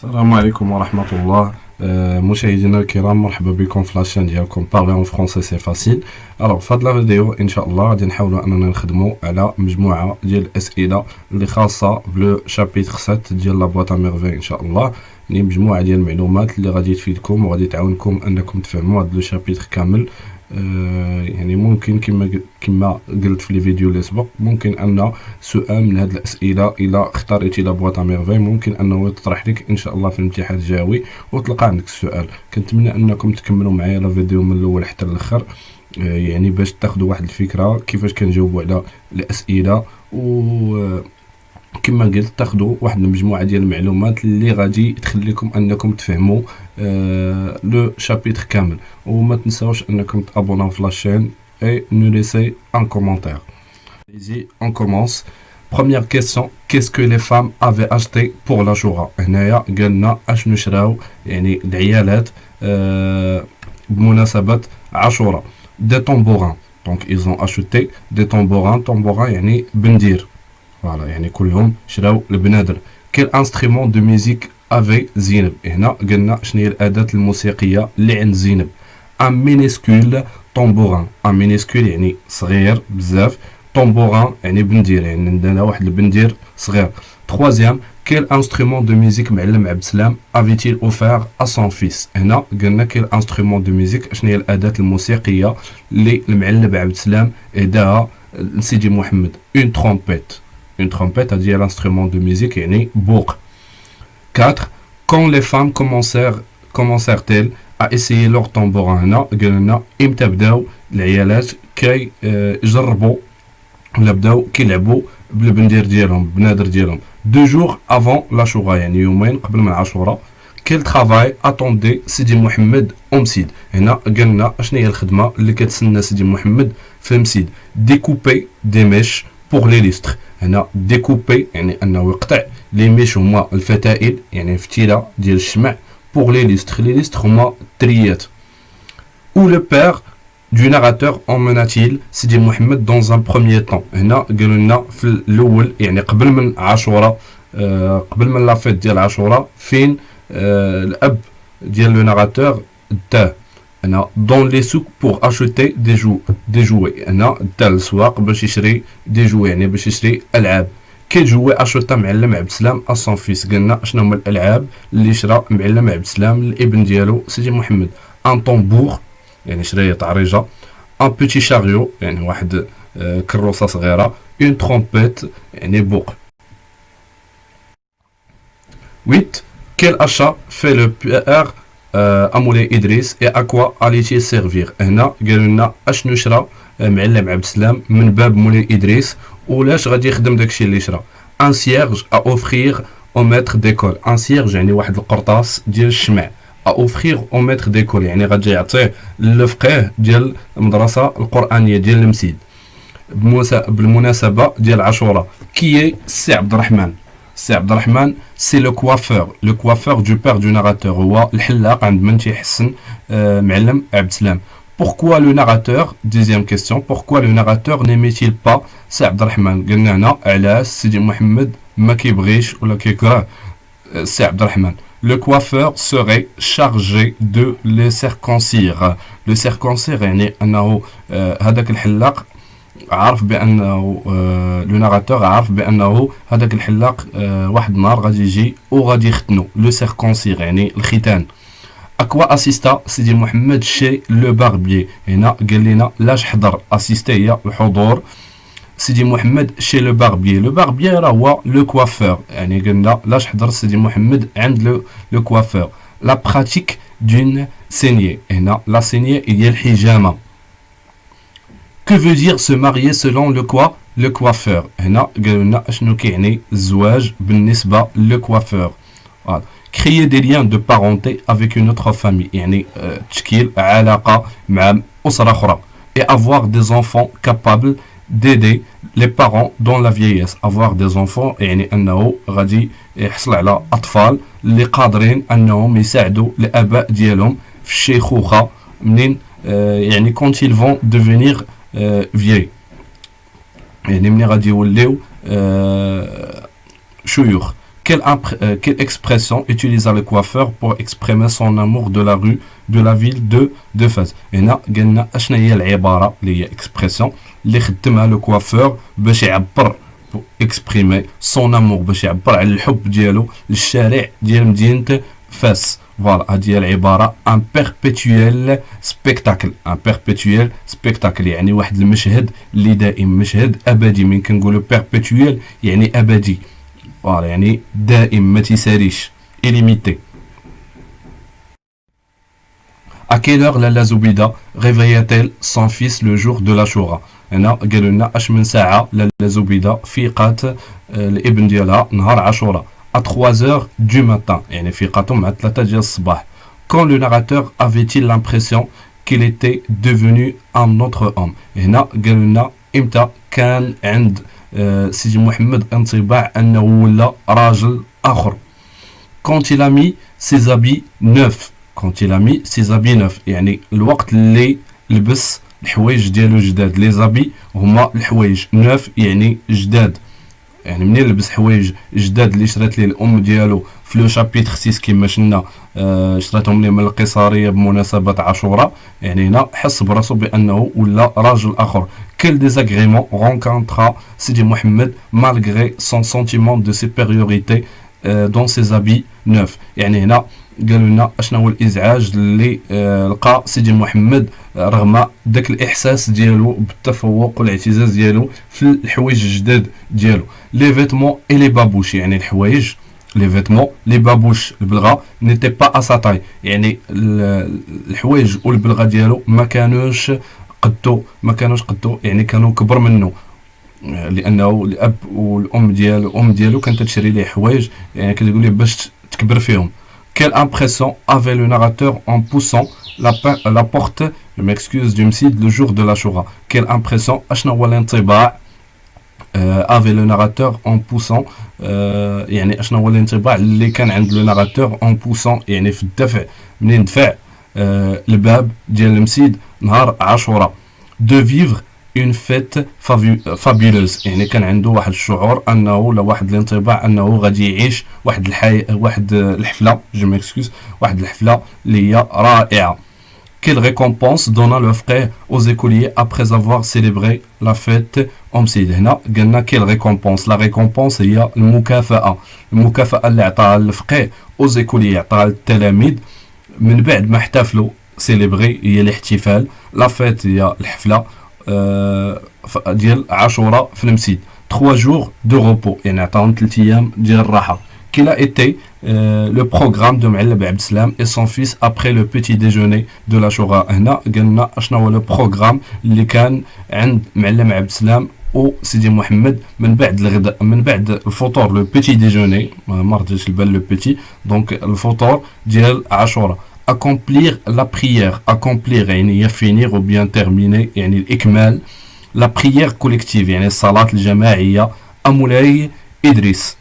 السلام عليكم ورحمة الله. مشاهدينا الكرام، مرحبا بكم في لاشين ديالكم بارلي اون فرونسي سي فاسيل. الوغ في هاد لا فيديو ان شاء الله غادي نحاولوا اننا نخدموا على مجموعه ديال الاسئله اللي خاصه بلو شابيتر 7 ديال لا بواط ا ميرفي ان شاء الله. يعني مجموعه ديال المعلومات اللي غادي تفيدكم وغادي تعاونكم انكم تفهموا هاد لو شابيتر كامل. يعني ممكن كما قلت في الفيديو اللي سبق، ممكن ان سؤال من هذه الاسئله الى اختاريتي لا بواط ا ميرفي ممكن انه يطرح لك ان شاء الله في الامتحان الجوي وتلقى عندك السؤال. كنتمنى انكم تكملوا معايا لا فيديو من الاول حتى الاخر، يعني باش تاخذوا واحد الفكره كيفاش كنجاوبوا على الاسئله، و كما قلت تاخذوا واحد المجموعه ديال المعلومات اللي غادي تخليكم انكم تفهموا لو شابيتر كامل. وما تنساوش انكم تابوناو في لاشين et nous laisser un commentaire. Ici, on commence. Première question, qu'est-ce que les femmes avaient acheté pour l'Ashura? هنايا قالنا اشنو شراو يعني العيالات بمناسبة عاشوراء. Des tambourins. Donc ils ont acheté des tambourins. Tambourins يعني بندير. Voilà, يعني كلهم شراو البنادر. Quel instrument de musique avait زينب؟ هنا قلنا شنو هي الأداة الموسيقية اللي عند زينب. Un minuscule طومبوران. ان مينيسكول يعني صغير بزاف، طومبوران يعني بندير، يعني عندنا واحد البندير صغير. تخوازيام، كيل انسترومون دو ميوزيك معلم عبد السلام افيتيل اوفير ا سون فيس؟ هنا قلنا كيل انسترومون دو ميوزيك شنو هي الاداه الموسيقيه اللي المعلم عبد السلام اهداها لسيدي محمد. اون ترومبيت. اون ترومبيت هذه هي الانسترومون دو ميوزيك يعني بوق. 4. Quand les femmes commencèrent-elles à essayer leur tambourin؟ هنا قلنا امتى بداو العيالات كيجربوا ولا بداو كيلعبوا بالبندير ديالهم بنادر ديالهم. 2 jours avant l'Ashura يعني يومين قبل من عاشوراء. Quel travail attendait سيدي محمد مسيد؟ هنا قلنا اشنو هي الخدمه اللي كتسنى سيدي محمد في مسيد. découper des mèches pour les lustres. هنا découper يعني انه يقطع لي ميش هما الفتائل يعني فتيله ديال الشمع. pour les lustres. Les lustres هما التريات. Où le père du narrateur emmena-t-il سيدي محمد dans un premier temps؟ هنا قالوا لنا في الاول يعني قبل من عاشوراء، قبل من لافيت ديال عاشوراء فين الاب ديال لو ناراتور داه. هنا dans les souks pour acheter des jouets. هنا دا السواق باش يشري دي jouets يعني باش يشري العاب. كي جوي اشوتا معلم عبد السلام ا سون فيس؟ قلنا شنو هما الالعاب اللي شرا معلم عبد السلام الابن ديالو سيدي محمد. ان طومبور يعني شرا طريجه. ان بيتي شاريو يعني واحد كروسه صغيره. اون ترومبيت يعني بوق. 8. quel achat fait le père à Moulay Idriss et à quoi allait-il servir؟ هنا قالوا لنا اشنو شرا معلم عبد السلام من باب مولاي ادريس ولاش غادي يخدم داكشي اللي شرا. ان سيرج ا اوفرير او ميتر ديكول. ان سيرج يعني واحد القرطاس ديال الشمع. ا اوفرير او ميتر ديكول يعني غادي يعطيه للفقيه ديال المدرسه القرانيه ديال المسيد بالمناسبه ديال عاشوراء. كي سي عبد الرحمن؟ سي عبد الرحمن سي لو كوافور دو بير دو ناراتور، هو الحلاق عند من تيحسن معلم عبد السلام. Pourquoi le narrateur, deuxième question, pourquoi le narrateur n'aimait-il pas سي عبد الرحمن؟ قلنا هنا علاش سيدي محمد ما كيبغيش ولا كيكره سي عبد الرحمن. Le coiffeur serait chargé de les circoncire. Le circoncire يعني انه هذاك الحلاق عارف بانه لو ناراتور عارف بانه هذاك الحلاق واحد النهار غادي يجي وغادي يختنو. لو سيركونسير يعني الختان. اكوا اسيستا سيدي محمد شي لو باربيي؟ هنا قال لنا لاش حضر. اسيستا هي الحضور. سيدي محمد شي لو باربيي. لو باربيي راه هو لو كوافور، يعني قلنا لاش حضر سيدي محمد عند لو كوافور. لا براتيك دون سينيي. هنا لا سينيي هي الحجامه. Que veut dire se marier selon le coiffeur؟ هنا قالوا لنا اشنو كيعني الزواج بالنسبه لو كوافور. فوالا. créer des liens de parenté avec une autre famille يعني تشكيل علاقه مع اسره اخرى. et avoir des enfants capables d'aider les parents dans la vieillesse. avoir des enfants يعني انه غادي يحصل على اطفال اللي قادرين انهم يساعدوا الاباء ديالهم في الشيخوخه منين يعني quand ils vont devenir vieux يعني ملي غادي يوليو شيوخ. quelle expression utilisa le coiffeur pour exprimer son amour de la rue, de la ville de Fès. هنا قالنا اشنا هي العبارة اللي هي expression اللي خدمها le coiffeur باش يعبر pour exprimer son amour باش يعبر على الحب ديالو للشارع ديال مدينة فاس. فوالا هذه هي العبارة ان بيربيتويل سبيكتاكل. ان بيربيتويل سبيكتاكل يعني واحد المشهد اللي دائم، مشهد ابدي. من كنقولوا بيربيتويل يعني ابدي، فوالا يعني دائم ما تيساليش، illimité. À quelle heure Lala Zoubida réveilla-t-elle son fils le jour de l'Ashura؟ هنا قالوا لنا اش من ساعة لالا زبيدة فيقات الابن ديالها نهار عاشوراء. à 3 heures du matin يعني فيقاتهم مع 3 ديال الصباح. quand le narrateur avait-il l'impression qu'il était devenu un autre homme؟ هنا قالوا لنا امتى كان عند سيدي محمد انطباع انه ولا راجل اخر. quand il a mis ses habits neufs. quand il a mis ses habits neufs يعني الوقت اللي لبس الحوايج ديالو جداد. لي زابي هما الحوايج، نوف يعني جداد، يعني منين لبس حوايج جداد اللي شرات ليه الام ديالو في لو شابيتر 6 كما شفنا، شراتهم ليه من القيصريه بمناسبه عاشوراء. يعني هنا حس براسو بانه ولا راجل اخر. quel désagrément rencontra Sidi Mohamed malgré son sentiment de supériorité dans ses habits neufs. يعني هنا قالوا لنا اشنا هو الازعاج اللي لقى سيدي محمد رغم داك الاحساس ديالو بالتفوق والاعتزاز ديالو في الحوايج الجداد ديالو. لي فيتمون اي لي بابوش يعني الحوايج، لي فيتمون لي بابوش البلغه نيتي با ا ساتاي يعني الحوايج والبلغه ديالو ما كانوش قدو يعني كانوا كبر منه، لانه الاب والام ديالو كانت تشري ليه حوايج يعني كتقول ليه باش تكبر فيهم. Quelle impression avait le narrateur en poussant la porte, je m'excuse du Msid, le jour de l'Ashura? Quelle impression avait le narrateur en poussant يعني اشنا هو الانطباع اللي كان عند le narrateur en poussant يعني في الدفع، منين دفع الباب ديال المسيد نهار عاشوراء. de vivre une fête fabuleuse يعني كان عنده واحد الشعور انه ولا واحد الانطباع انه غادي يعيش واحد الحفله، جو ميكسكوز، واحد الحفله اللي هي رائعه. quelle récompense donna le frère aux écoliers après avoir célébré la fête أمسيد؟ هنا قلنا quelle récompense. la récompense هي المكافأة اللي عطاها الفقيه aux écoliers، عطاها للتلاميذ من بعد ما احتفلوا. célébrer هي الاحتفال، la fête هي الحفله ديال عاشوراء في المسيد. 3 jours de repos يعني عطاهم 3 ايام ديال الراحه. quel a été le programme de معلب عبد السلام et son fils après le petit déjeuner de l'Ashura؟ هنا قلنا اشنا هو لو بروغرام اللي كان عند معلم عبد السلام و سيدي محمد من بعد الغداء، من بعد الفطور، لو بيتي ديجوني، ما رجعش البال لو بيتي، دونك الفطور ديال عاشوراء. accomplir la prière. accomplir يعني finir ou bien terminer يعني الإكمال. la prière collective يعني الصلاة الجماعية أمولاي إدريس.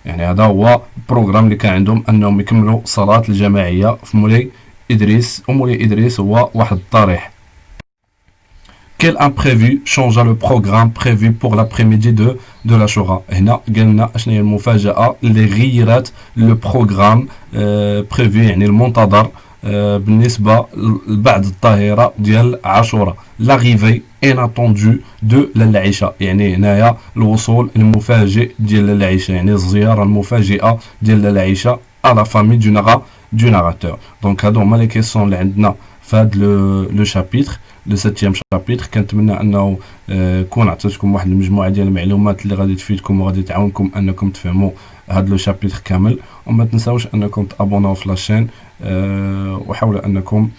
يعني هذا هو البروغرام اللي كان عندهم أنهم يكملوا صلاة الجماعية في مولاي إدريس. ومولاي إدريس هو واحد الطريح. quel imprévu changea le programme prévu pour l'après-midi de l'Ashura؟ هنا قلنا اشنا هي المفاجأة اللي غيرت لو بروغرام prévu يعني المنتظر بالنسبة لبعض الظاهرة ديال عاشوراء. l'arrivée inattendue de لالا عيشة يعني هنايا الوصول المفاجئ ديال لالا عيشة، يعني الزيارة المفاجئة ديال لالا عيشة à la famille du narrateur. donc هادو هما لي كيسيون اللي عندنا في هاد لو شابيتر، لو 7e شابيتر. كنتمنى انه كون عطيتكم واحد المجموعه ديال المعلومات اللي غادي تفيدكم وغادي تعاونكم انكم تفهموا هاد لو شابيتر كامل. وما تنساوش انكم تابوناو في لاشين، وحاولوا انكم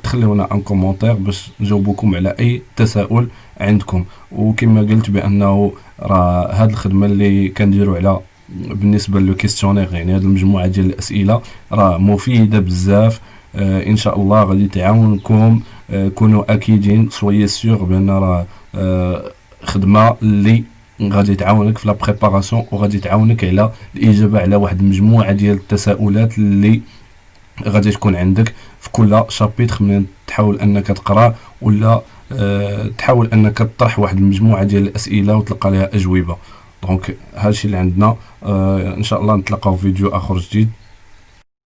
تخليونا ان كومونتير باش نجاوبكم على اي تساؤل عندكم. وكما قلت بانه راه هاد الخدمه اللي كنديروا على بالنسبه لو كيستيونير، يعني هاد المجموعه ديال الاسئله راه مفيده بزاف. ان شاء الله غادي تعاونكم، كونوا اكيدين سويي سيغ بان راه خدمه اللي غادي تعاونك في لا بريباراسيون وغادي تعاونك على الاجابه على واحد المجموعه ديال التساؤلات اللي غادي تكون عندك في كل شابيتر من تحاول انك تقرا ولا تحاول انك تطرح واحد المجموعه ديال الاسئله وتلقى لها اجوبه. دونك هادشي اللي عندنا. ان شاء الله نتلاقاو في فيديو اخر جديد.